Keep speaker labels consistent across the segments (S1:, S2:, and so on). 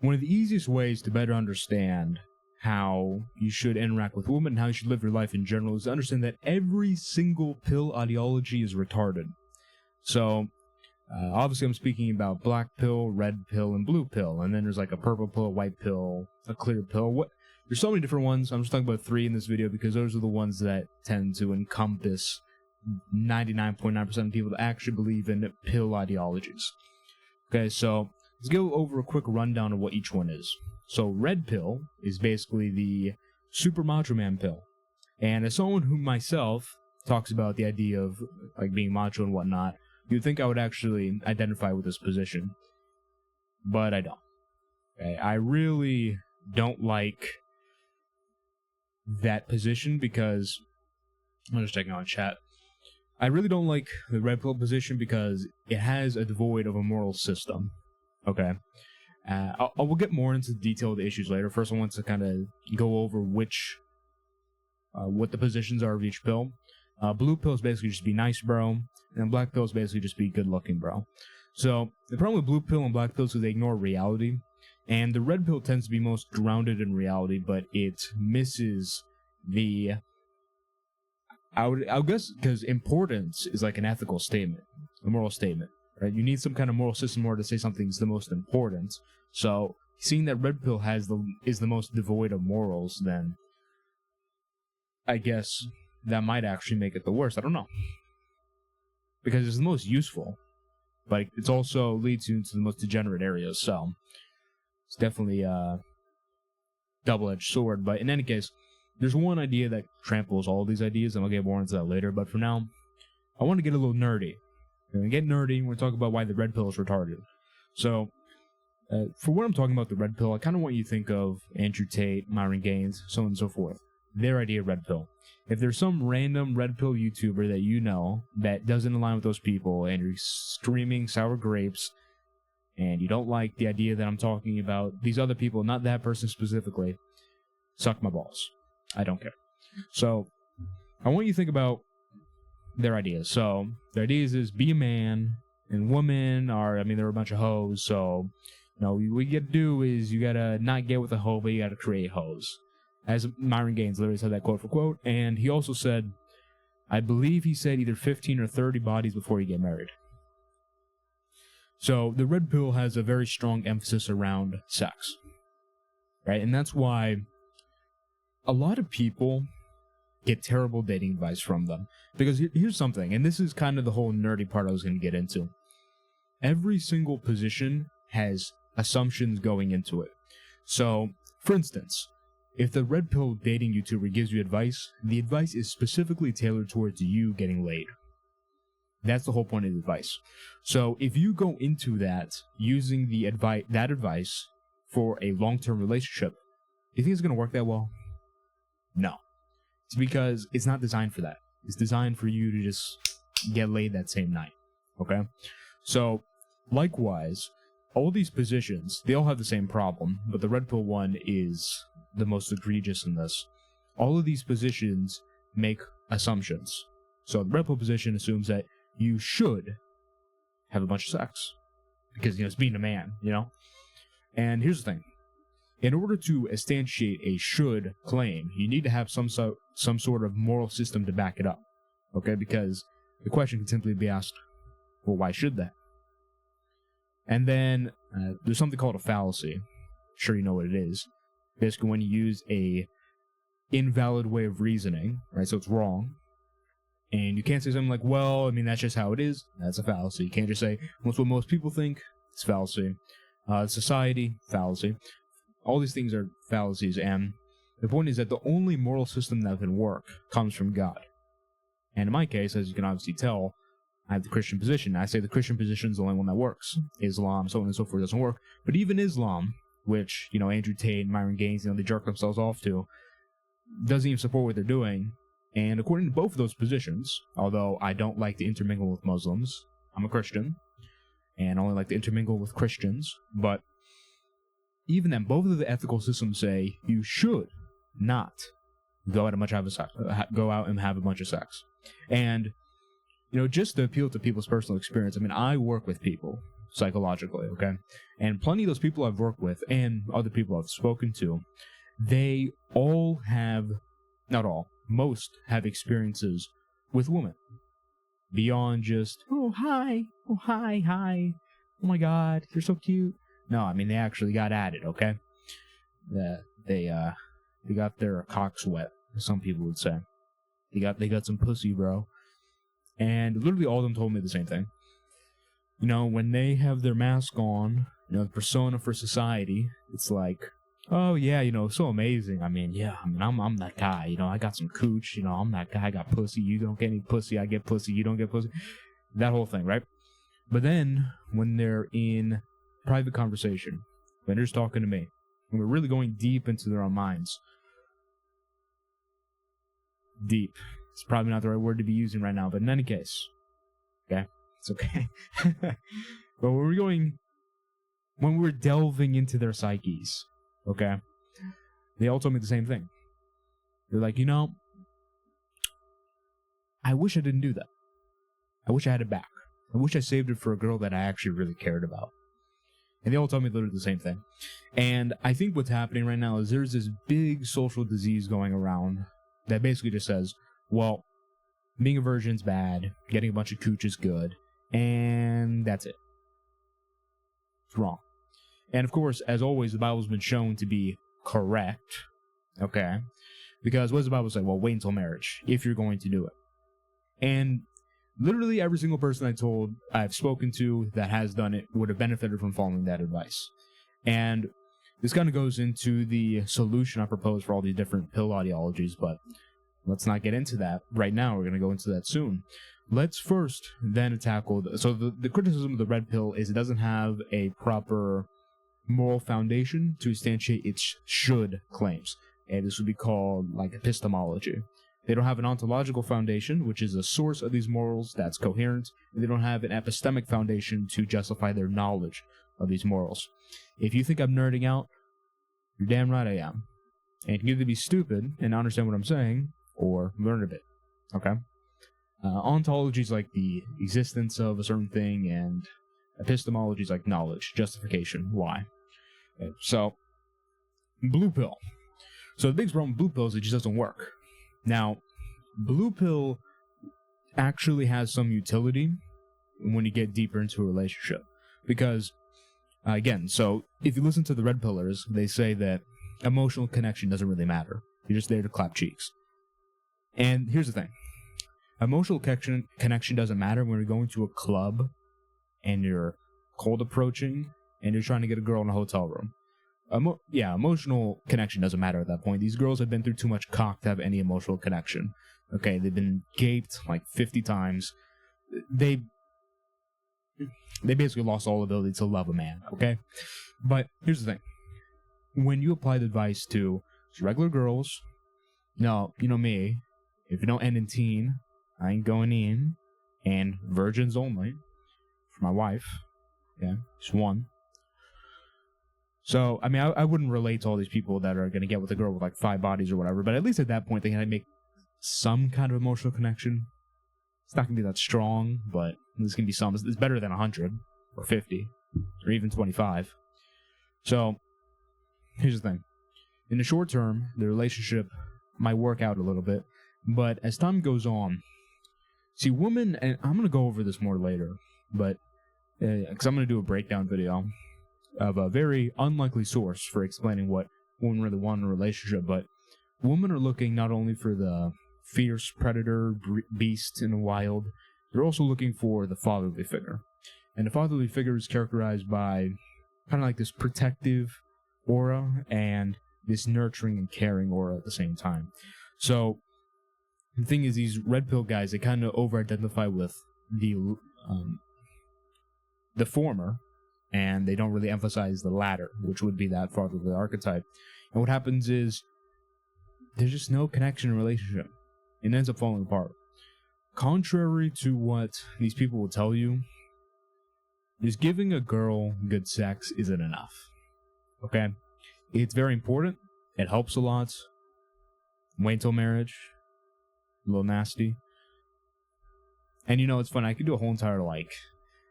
S1: one of the easiest ways to better understand how you should interact with women and how you should live your life in general is to understand that every single pill ideology is retarded. So, obviously I'm speaking about black pill, red pill, and blue pill, and then there's like a purple pill, a white pill, a clear pill. There's so many different ones. I'm just talking about 3 in this video because those are the ones that tend to encompass 99.9% of people that actually believe in pill ideologies. Okay, so let's go over a quick rundown of what each one is. So red pill is basically the super macho man pill. And as someone who myself talks about the idea of like being macho and whatnot, you'd think I would actually identify with this position. But I don't. Okay, I really don't like that position because I'm just checking on chat. I really don't like the red pill position because it has a devoid of a moral system. Okay. I will get more into the detail of the issues later. First, I want to kind of go over what the positions are of each pill. Blue pill is basically just be nice, bro. And black pill is basically just be good looking, bro. So, the problem with blue pill and black pill is they ignore reality. And the red pill tends to be most grounded in reality, but it misses the... I guess because importance is like an ethical statement, a moral statement, right? You need some kind of moral system in order to say something's the most important. So, seeing that red pill is the most devoid of morals, then I guess that might actually make it the worst. I don't know. Because it's the most useful, but it also leads you into the most degenerate areas, so it's definitely a double-edged sword. But in any case, there's one idea that tramples all these ideas, and I'll get more into that later. But for now, I want to get a little nerdy. We're going to get nerdy, and we're going to talk about why the red pill is retarded. So, for what I'm talking about the red pill, I kind of want you to think of Andrew Tate, Myron Gaines, so on and so forth. Their idea of red pill. If there's some random red pill YouTuber that you know that doesn't align with those people, and you're screaming sour grapes, and you don't like the idea that I'm talking about these other people, not that person specifically, suck my balls. I don't care. So, I want you to think about their ideas. So, their ideas is be a man, and women are, they're a bunch of hoes, so, what you gotta do is you gotta not get with a hoe, but you gotta create hoes. As Myron Gaines literally said that quote for quote, and he also said, I believe he said either 15 or 30 bodies before you get married. So, the red pill has a very strong emphasis around sex, right? And that's why a lot of people get terrible dating advice from them. Because here's something, and this is kind of the whole nerdy part I was going to get into. Every single position has assumptions going into it. So, for instance, if the red pill dating YouTuber gives you advice, the advice is specifically tailored towards you getting laid. That's the whole point of the advice. So, if you go into that using that advice for a long-term relationship, do you think it's going to work that well? No. It's because it's not designed for that. It's designed for you to just get laid that same night. Okay? So, likewise, all these positions, they all have the same problem, but the red pill one is the most egregious in this. All of these positions make assumptions. So the red pill position assumes that you should have a bunch of sex. Because, it's being a man, And here's the thing. In order to instantiate a should claim, you need to have some sort of moral system to back it up. Okay? Because the question can simply be asked, well, why should that? And then there's something called a fallacy. Sure, you know what it is. Basically, when you use a invalid way of reasoning, right? So it's wrong. And you can't say something like, well, that's just how it is. That's a fallacy. You can't just say, that's what most people think. It's fallacy. Society, fallacy. All these things are fallacies. And the point is that the only moral system that can work comes from God. And in my case, as you can obviously tell, I have the Christian position. I say the Christian position is the only one that works. Islam, so on and so forth, doesn't work. But even Islam, which, Andrew Tate and Myron Gaines, they jerk themselves off to, doesn't even support what they're doing. And according to both of those positions, although I don't like to intermingle with Muslims, I'm a Christian, and I only like to intermingle with Christians, but even then, both of the ethical systems say you should not go out and have a bunch of sex. And, just to appeal to people's personal experience, I work with people. psychologically, okay? And plenty of those people I've worked with and other people I've spoken to, they all have, not all, most have experiences with women. Beyond just, oh, hi, hi, oh my god, you're so cute. No, I mean, they actually got at it, okay? They got their cocks wet, as some people would say. They got some pussy, bro. And literally all of them told me the same thing. You know, when they have their mask on, you know, the persona for society, it's like, oh yeah, you know, so amazing. I mean, I'm that guy, you know, I got some cooch, you know, I'm that guy, I got pussy, you don't get any pussy, I get pussy, you don't get pussy. That whole thing, right? But then, when they're in private conversation, when they're just talking to me, when we're really going deep into their own minds, deep, it's probably not the right word to be using right now, but in any case, okay, it's okay. But when we're delving into their psyches, okay, they all told me the same thing. They're like, you know, I wish I didn't do that. I wish I had it back. I wish I saved it for a girl that I actually really cared about. And they all told me literally the same thing. And I think what's happening right now is there's this big social disease going around that basically just says, well, being a virgin's bad, getting a bunch of cooch is good, and that's it. It's wrong. And of course, as always, the Bible's been shown to be correct, okay? Because what does the Bible say? Well, wait until marriage, if you're going to do it. And literally every single person I've spoken to that has done it would have benefited from following that advice. And this kind of goes into the solution I propose for all these different pill ideologies, but let's not get into that right now. We're going to go into that soon. Let's first then tackle the criticism of the red pill is it doesn't have a proper moral foundation to substantiate its should claims. And this would be called like epistemology. They don't have an ontological foundation, which is a source of these morals that's coherent, and they don't have an epistemic foundation to justify their knowledge of these morals. If you think I'm nerding out, you're damn right I am. And you can either be stupid and understand what I'm saying, or learn a bit, okay? Ontology is like the existence of a certain thing, and epistemology is like knowledge, justification, why. Okay, so, blue pill. So the biggest problem with blue pill is it just doesn't work. Now, blue pill actually has some utility when you get deeper into a relationship. Because, again, so if you listen to the red pillars, they say that emotional connection doesn't really matter. You're just there to clap cheeks. And here's the thing. Emotional connection doesn't matter when you're going to a club and you're cold approaching and you're trying to get a girl in a hotel room. Emotional connection doesn't matter at that point. These girls have been through too much cock to have any emotional connection. Okay, they've been gaped like 50 times. They basically lost all ability to love a man, okay? But here's the thing. When you apply the advice to regular girls, no, you know me, if you don't end in teen, I ain't going in, and virgins only, for my wife, okay, just one. So, I mean, I wouldn't relate to all these people that are going to get with a girl with like 5 bodies or whatever, but at least at that point they can make some kind of emotional connection. It's not going to be that strong, but there's going to be some. It's better than 100 or 50 or even 25. So, here's the thing. In the short term, the relationship might work out a little bit, but as time goes on, see, women, and I'm going to go over this more later, but because I'm going to do a breakdown video of a very unlikely source for explaining what women really want in a relationship, but women are looking not only for the fierce predator beast in the wild, they're also looking for the fatherly figure. And the fatherly figure is characterized by kind of like this protective aura and this nurturing and caring aura at the same time. So the thing is, these red pill guys, they kind of over-identify with the former, and they don't really emphasize the latter, which would be that fatherly archetype. And what happens is there's just no connection in relationship. It ends up falling apart. Contrary to what these people will tell you, just giving a girl good sex isn't enough. Okay? It's very important. It helps a lot. Wait until marriage. A little nasty. And you know, it's fun. I could do a whole entire,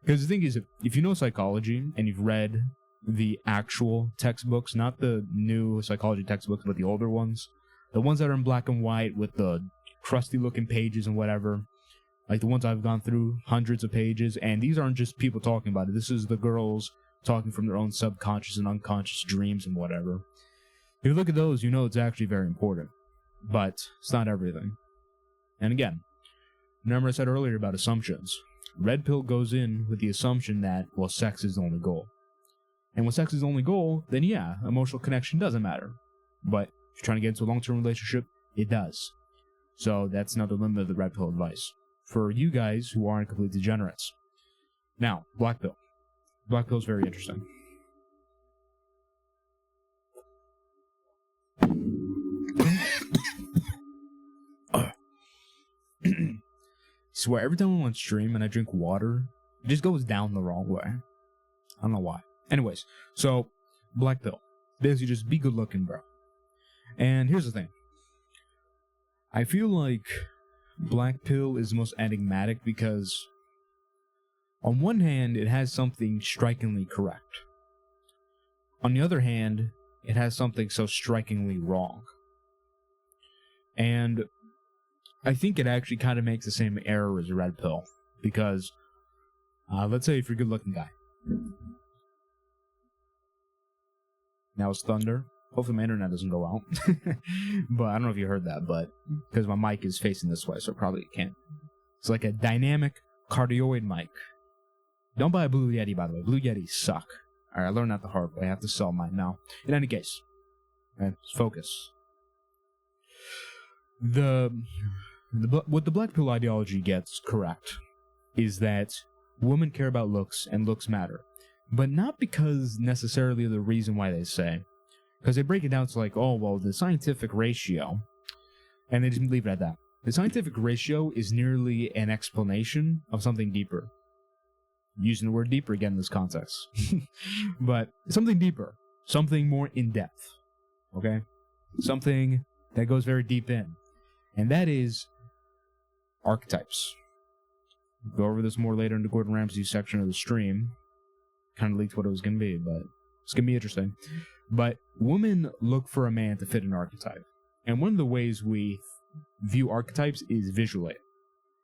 S1: Because the thing is, if you know psychology and you've read the actual textbooks, not the new psychology textbooks, but the older ones, the ones that are in black and white with the crusty looking pages and whatever, like the ones I've gone through, hundreds of pages, and these aren't just people talking about it. This is the girls talking from their own subconscious and unconscious dreams and whatever. If you look at those, you know it's actually very important. But it's not everything. And again, remember I said earlier about assumptions. Red pill goes in with the assumption that, well, sex is the only goal. And when sex is the only goal, then yeah, emotional connection doesn't matter. But if you're trying to get into a long-term relationship, it does. So that's not the limit of the red pill advice for you guys who aren't complete degenerates. Now, black pill. Black pill is very interesting. Swear, every time I'm on stream and I drink water, it just goes down the wrong way. I don't know why. Anyways, so black pill. Basically, just be good looking, bro. And here's the thing. I feel like black pill is the most enigmatic because on one hand, it has something strikingly correct. On the other hand, it has something so strikingly wrong. And I think it actually kind of makes the same error as a red pill. Because, let's say if you're a good looking guy. Now it's thunder. Hopefully my internet doesn't go out. But I don't know if you heard that, but because my mic is facing this way, so probably can't. It's like a dynamic cardioid mic. Don't buy a Blue Yeti, by the way. Blue Yetis suck. Alright, I learned that the hard way. I have to sell mine now. In any case, right, let's focus. What the black pill ideology gets correct is that women care about looks and looks matter. But not because necessarily the reason why they say. Because they break it down to like, oh, well, the scientific ratio, and they just leave it at that. The scientific ratio is nearly an explanation of something deeper. Using the word deeper again in this context. But something deeper. Something more in-depth. Okay? Something that goes very deep in. And that is archetypes. We'll go over this more later in the Gordon Ramsay section of the stream. Kind of leaked what it was going to be, but it's going to be interesting. But women look for a man to fit an archetype. And one of the ways we view archetypes is visually.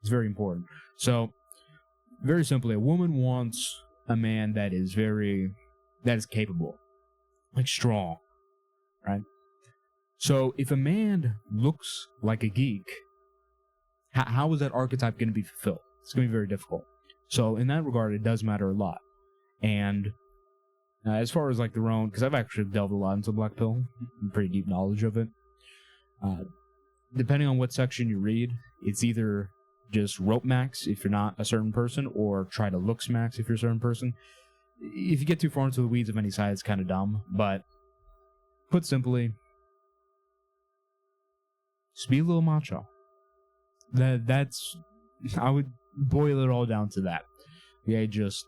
S1: It's very important. So, very simply, a woman wants a man that is capable. Like strong. Right? So, if a man looks like a geek, how is that archetype going to be fulfilled? It's going to be very difficult. So, in that regard, it does matter a lot. And as far as like their own, because I've actually delved a lot into black pill, pretty deep knowledge of it. Depending on what section you read, it's either just rope max if you're not a certain person, or try to looks max if you're a certain person. If you get too far into the weeds of any side, it's kind of dumb. But put simply, just be a little macho. That's I would boil it all down to that. Yeah, just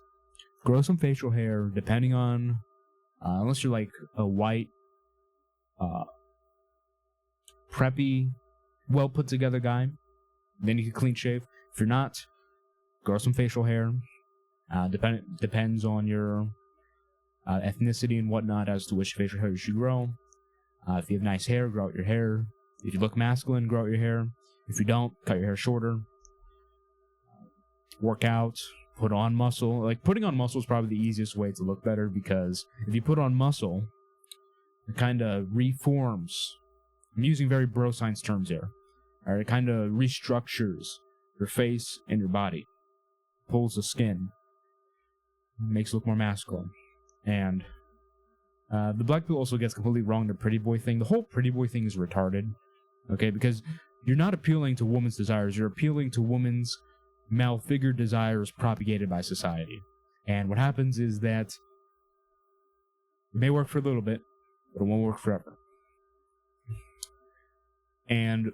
S1: grow some facial hair, depending on, unless you're like a white, preppy, well put together guy, then you can clean shave. If you're not, grow some facial hair. Depends on your ethnicity and whatnot as to which facial hair you should grow. If you have nice hair, grow out your hair. If you look masculine, grow out your hair. If you don't, cut your hair shorter. Work out. Put on muscle. Like, putting on muscle is probably the easiest way to look better, because if you put on muscle, it kind of reforms. I'm using very bro science terms here. Alright, it kind of restructures your face and your body. Pulls the skin. Makes it look more masculine. And the black pill also gets completely wrong the pretty boy thing. The whole pretty boy thing is retarded. Okay, because you're not appealing to women's desires. You're appealing to women's malfigured desires propagated by society. And what happens is that it may work for a little bit, but it won't work forever. And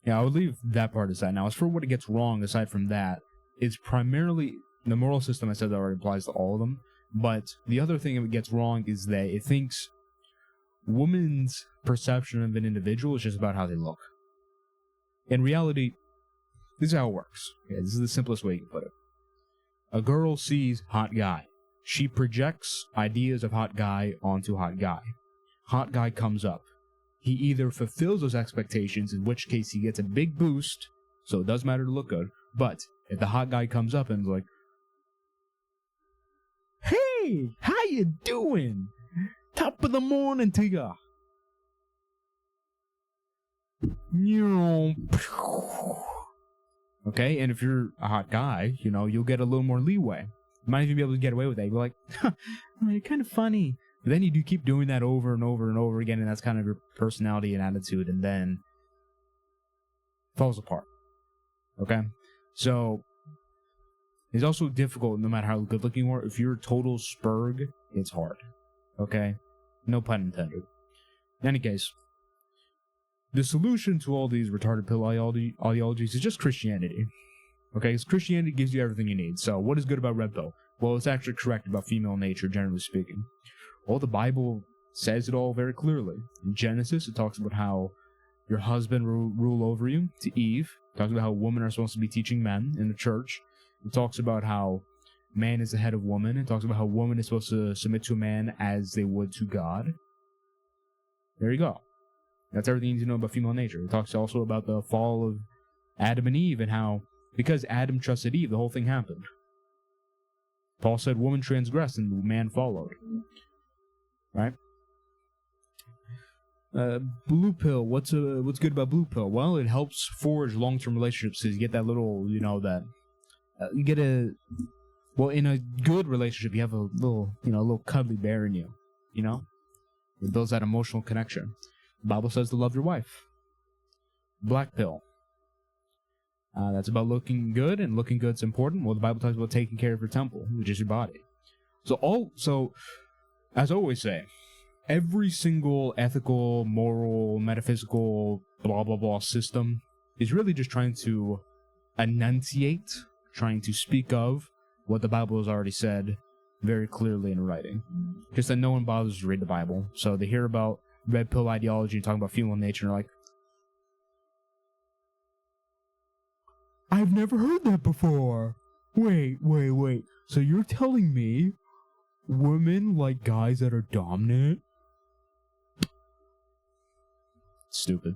S1: yeah, I would leave that part aside. Now, as for what it gets wrong, aside from that, it's primarily the moral system. I said that already applies to all of them. But the other thing it gets wrong is that it thinks women's perception of an individual is just about how they look. In reality, this is how it works. Okay, this is the simplest way you can put it. A girl sees hot guy. She projects ideas of hot guy onto hot guy. Hot guy comes up. He either fulfills those expectations, in which case he gets a big boost, so it does matter to look good, but if the hot guy comes up and is like, "Hey, how you doing? Top of the morning to ya." Okay, and if you're a hot guy, you'll get a little more leeway. You might even be able to get away with that. You're like, you're kind of funny. But then you do keep doing that over and over and over again, and that's kind of your personality and attitude, and then it falls apart. Okay? So, it's also difficult, no matter how good looking you are. If you're a total spurg, it's hard. Okay? No pun intended. In any case, the solution to all these retarded pill ideologies is just Christianity. Okay? Because Christianity gives you everything you need. So, what is good about red pill? Well, it's actually correct about female nature, generally speaking. Well, the Bible says it all very clearly. In Genesis, it talks about how your husband will rule over you. To Eve, it talks about how women are supposed to be teaching men in the church. It talks about how man is the head of woman. It talks about how woman is supposed to submit to a man as they would to God. There you go. That's everything you need to know about female nature. It talks also about the fall of Adam and Eve and how, because Adam trusted Eve, the whole thing happened. Paul said woman transgressed and man followed. Right? Blue pill. What's good about blue pill? Well, it helps forge long-term relationships. So you get that little, you get in a good relationship, you have a little cuddly bear in you. It builds that emotional connection. The Bible says to love your wife. Black pill. That's about looking good, and looking good's important. Well, the Bible talks about taking care of your temple, which is your body. So, as I always say, every single ethical, moral, metaphysical, blah, blah, blah system is really just trying to enunciate, trying to speak of what the Bible has already said very clearly in writing. Just that no one bothers to read the Bible. So they hear about red pill ideology and talking about female nature, and they're like, "I've never heard that before. Wait. So you're telling me women like guys that are dominant?" Stupid.